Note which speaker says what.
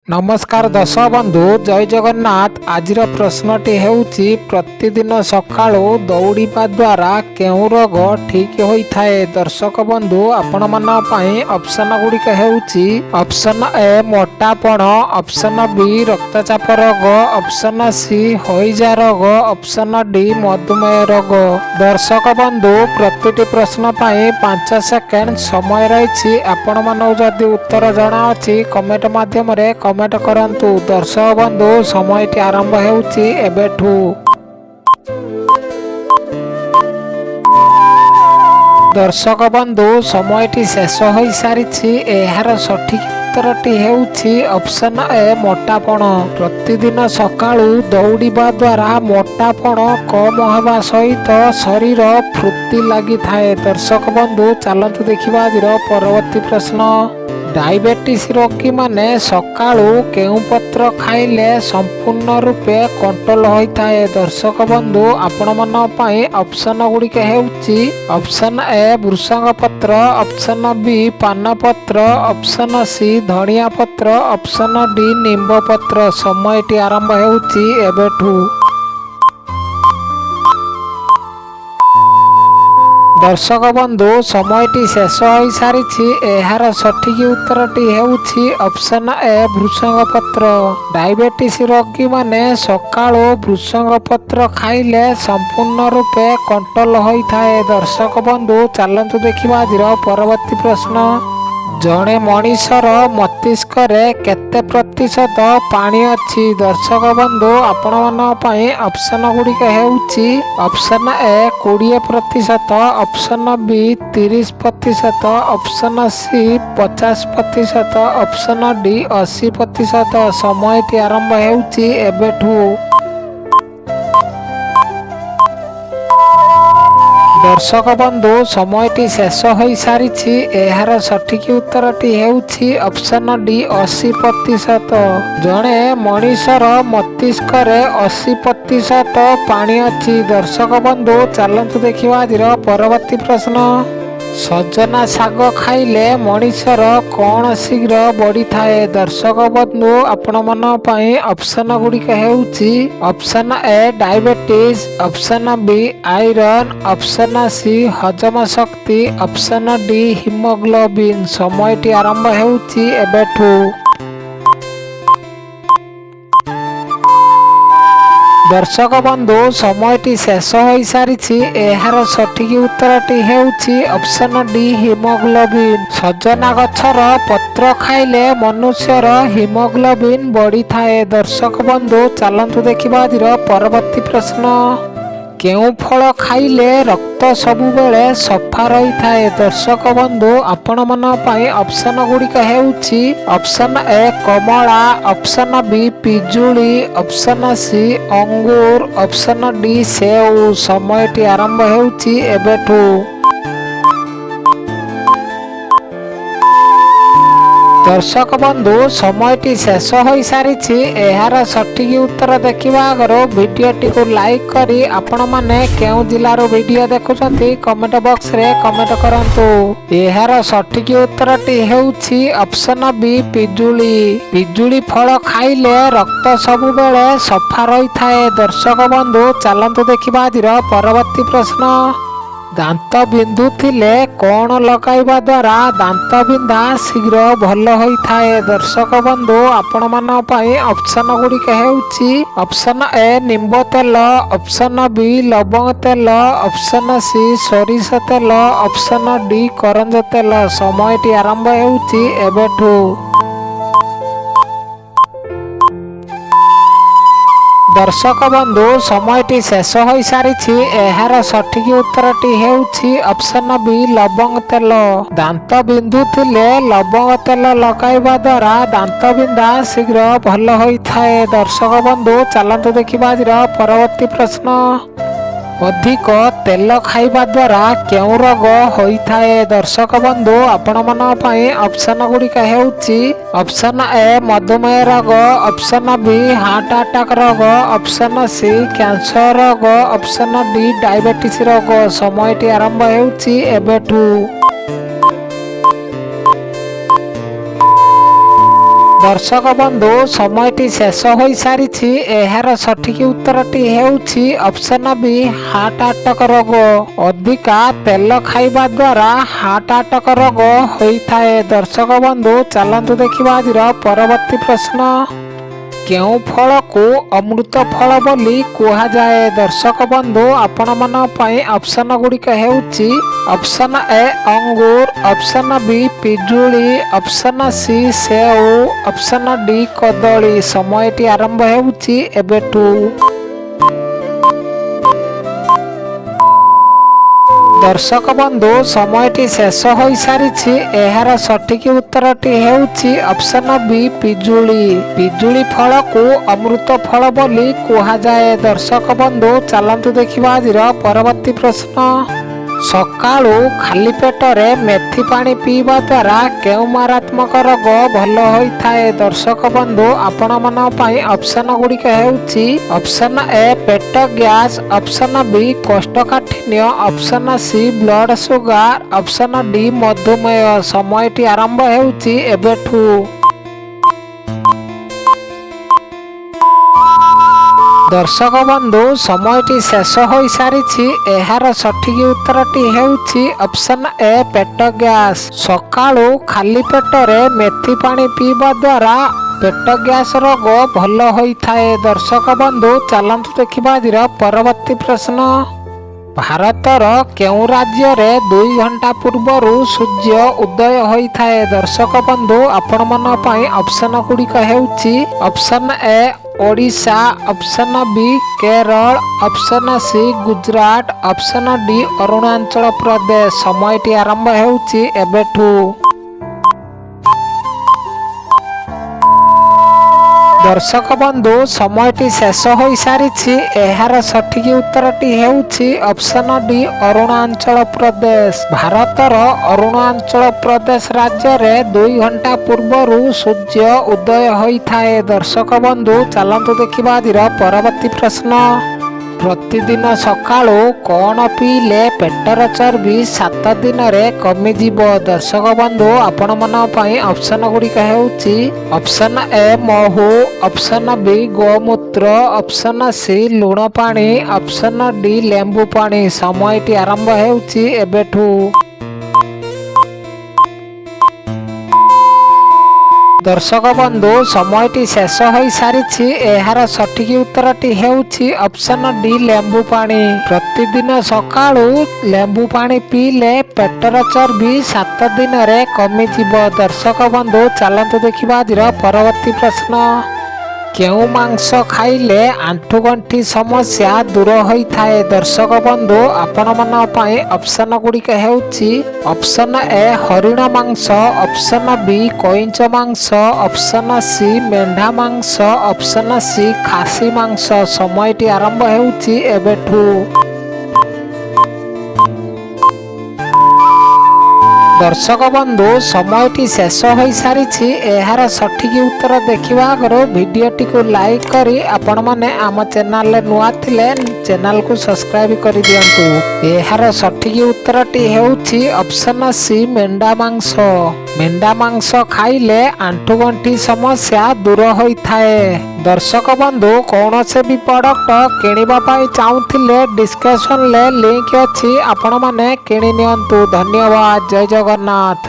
Speaker 1: नमस्कार दर्शक बंधु जय जगन्नाथ। आज प्रश्नटी हेउची प्रतिदिन सकाळू दौड़िबा द्वारा केउ रोग ठीक होता है। दर्शक बंधु आपण मन पई ऑप्शन गुड़िक हेउची ऑप्शन ए मोटापण, ऑप्शन बी रक्तचाप रोग, ऑप्शन सी हईजा रोग, ऑप्शन डी मधुमेह रोग। दर्शक बंधु प्रतिटी प्रश्न पई 5 सेकेंड समय रही। आपण मन जदि उत्तर जणा अछि कमेंट माध्यम रे कमेंट करंतु। दर्शक बंधु समयटी आरंभ हेउची एबेठू। दर्शक बंधु समयटी शेष होई सारिछि। एहार सठिक उत्तरटी हेउछि ऑप्शन ए मोटापण। प्रतिदिन सकाळू दौड़िबा द्वारा मोटापण कम हेबा सहित शरीर फुर्ती लागि थाए। दर्शक बंधु चलंतु देखिबा आजिर परवर्ती प्रश्न। डायबिटीज रोगी माने सकाळू केउ पत्र खाइले संपूर्ण रूपे कंट्रोल होता है। दर्शक बंधु आपण मन पई ऑप्शन गुड़िक हेउची ऑप्शन ए भृषंग पत्र, ऑप्शन बी पान पत्र, ऑप्शन सी धनिया पत्र, ऑप्शन डी नींब पत्र। समयटी आरंभ हेउची एबेठू। दर्शक बंधु समयटी शेष हो सारी। एहार सठिक उत्तरटी हेउछि ऑप्शन ए भृषंग पत्र। डायबिटीज रोगी माने सकाळू भृषंग पत्र खाइले संपूर्ण रूपे कंट्रोल होता है। दर्शक बंधु चलंतु देखिबा आजिर परवर्ती प्रश्न। जड़े मनीषर मस्तिष्क केते प्रतिशत पानी अच्छी। दर्शक बंधु आपण मन पई ऑप्शन गुड़िक हेउची option A 20%, option B 30%, option C 50%, option D 80%। समयटी आरंभ हेउची एबेठू। दर्शक बंधु समयटी शेष हो सारी। एहार सठिक उत्तरटी हेउछि ऑप्शन डी 80%। जड़े मनीषर मस्तिष्क 80% पानी अच्छी। दर्शक बंधु चलंतु देखिबा आजिर परवर्ती प्रश्न। सजना शाग खाइले मनीषर कौन शीघ्र बढ़ी थाए। दर्शक बंधु आपण मन पई ऑप्शन गुड़िक हेउची option A diabetes, option B iron, option C हजम शक्ति, ऑप्शन डी हिमोग्लोबिन। समयटी आरंभ हेउची एबेठू। दर्शक बंधु समयटी शेष हो सारी। एहार सठिक उत्तरटी हेउछि ऑप्शन डी हिमोग्लोबिन। सजना गछर पत्र खाइले मनुष्यर हिमोग्लोबिन बढ़ी थाए। दर्शक बंधु चलंतु देखिबा आजिर परवर्ती प्रश्न। केउ फल खाइले रक्त सबुबेले सफा रही थाए। दर्शक बंधु आपण मन पई ऑप्शन गुड़िक हेउछि ऑप्शन ए कमला, ऑप्शन बी पिजुली, ऑप्शन सी अंगूर, ऑप्शन डी सेव। समयटी आरंभ हेउछि एबेठू। दर्शक बंधु समयटी शेष हो सारी। एहार सठिक उत्तर देखिबा आगर वीडियोटी को लाइक करी आपण माने केउ जिल्लार वीडियो देखुछंती कमेंट बॉक्स रे कमेंट करंतु। एहार सठिक उत्तरटी हेउछि ऑप्शन बी पिजुली। पिजुली फल खाइले रक्त सबुबेले सफा रही थाए। दर्शक बंधु चलंतु देखिबा आजिर परवर्ती प्रश्न। दांत बिंदु थिले कौन लगाइबा द्वारा दांत बिंधा शीघ्र भल होता है। दर्शक बंधु आपण मन पई ऑप्शन गुड़िक हेउछि ऑप्शन ए नींब तेल, ऑप्शन बी लवंग तेल, ऑप्शन सी सोरिष तेल, ऑप्शन डी करंज तेल। समयटी आरंभ हेउछि एबेठू। दर्शक बंधु समयटी शेष हो सारी। एहार सठिक उत्तरटी हेउछि ऑप्शन बी लवंग तेल। दांत बिंदु थिले लवंग तेल लगाइबा द्वारा दांत बिंधा शीघ्र भल होइथाए। दर्शक बंधु चलंतु देखिबा आजिर परवर्ती प्रश्न। अधिक तेल खाइबा द्वारा केउ रोग होता है। दर्शक बंधु आपण मन पई ऑप्शन गुड़िक हेउछि ऑप्शन ए मधुमेह रोग, ऑप्शन बी हार्ट अटैक रोग, ऑप्शन सी कैंसर रोग, ऑप्शन डी डायबिटीज रोग। समयटी आरंभ हेउछि एबेठू। दर्शक बंधु समयटी शेष हो सारी एहार सठिक उत्तरटी हेउछि ऑप्शन बी हार्ट अटैक रोग। अधिका तेल खाइबा द्वारा हार्ट अटैक रोग होइथाए। दर्शक बंधु चलंतु देखिबा आजिर परवर्ती प्रश्न। केउ फल को अमृत फल बोली कुहा जाए। दर्शक बंधु आपण मन पई ऑप्शन गुड़िक हेउछि ऑप्शन ए अंगूर, ऑप्शन बी पिजुली, ऑप्शन सी सेव, ऑप्शन डी कदली। समयटी आरंभ हेउछि एबेठू। दर्शक बंधु समयटी शेष हो सारी एहार सठिक उत्तरटी हेउछि ऑप्शन बी पिजुली। पिजुली फल को अमृत फल बोली कुहा जाए। दर्शक बंधु चलंतु देखिबा आजिर परवर्ती प्रश्न। सकाळू खाली पेटरे मेथी पानी पीवा द्वारा केउ मारात्मक रोग भल होइथाए। दर्शक बंधु आपण मन पई ऑप्शन गुड़िक हेउछि ऑप्शन ए पेट गैस, ऑप्शन बी कोष्ठकाठिन्य, option C blood sugar, option D मधुमेह। समयटी आरंभ हेउछि एबेठू। दर्शक बंधु समयटी शेष हो सारी एहार सठिक उत्तरटी हेउछि ऑप्शन ए पेट गैस। सकाळू खाली पेटरे मेथी पानी पीवा द्वारा पेट गैस रोग भल होइथाए। दर्शक बंधु चलंतु देखिबा आजिर परवर्ती प्रश्न। भारतर केउ राज्य रे 2 घंटा पूर्वरु सूर्य उदय होइथाए। दर्शक बंधु आपण मन पई ऑप्शन गुड़िक हेउछि option A Odisha, option B Kerala, option C Gujarat, option D Arunachal Pradesh. समयटी आरंभ हेउछि एबेठू। दर्शक बंधु समयटी शेष हो सारी एहार सठिक उत्तरटी हेउछि ऑप्शन डी अरुणाचल प्रदेश। भारतर अरुणाचल प्रदेश राज्य रे 2 घंटा पूर्वरु सूर्य उदय होइथाए। दर्शक बंधु चलंतु देखिबा आजिर परवर्ती प्रश्न। प्रतिदिन सकाळू कौन पीले पेटर चर्बी 7 दिन रे कमी जीवो। दर्शक बंधु आपण मन पई ऑप्शन गुड़िक हेउछि ऑप्शन ए महू, ऑप्शन बी गोमूत्र, ऑप्शन सी लुण पानी, ऑप्शन डी लेंबू पानी। समयटी आरंभ हेउछि एबेठू। दर्शक बंधु समयटी शेष हो सारी एहार सठिक उत्तरटी हेउछि ऑप्शन डी लेंबू पानी। प्रतिदिन सकाळू लेंबू पानी पीले पेटर चर्बी 7 दिन रे कमी जीवो। दर्शक बंधु चलंतु देखिबा आजिर परवर्ती प्रश्न। केउ मांस खाइले आंठुगंठी समस्या दूर होइथाए। दर्शक बंधु आपण मन पई ऑप्शन गुड़िक हेउछि ऑप्शन ए हरिण मांस, ऑप्शन बी कोइंच मांस, ऑप्शन सी मेंढा मांस, ऑप्शन सी खासी मांस। समयटी आरंभ हेउछि एबेठू। दर्शक बंधु समयटी शेष हो सारी एहार सठिक उत्तर देखिबा आगरो भिडियोटी को लाइक करी आपण माने आम चैनल रे नुआ थिले चैनल को सब्सक्राइब करी दियंतु। एहार सठिक उत्तरटी हेउछि ऑप्शन सी मेंढा मांस। मेंढा मांस खाइले आंठुगंठी समस्या दूर होइथाए। दर्शक बंधु कौन से भी प्रोडक्ट किनिबा पाई चाहुथिले डिस्क्रिप्शन ले लिंक अछि आपण माने किनि नियंतु। धन्यवाद। जय जगन्नाथ।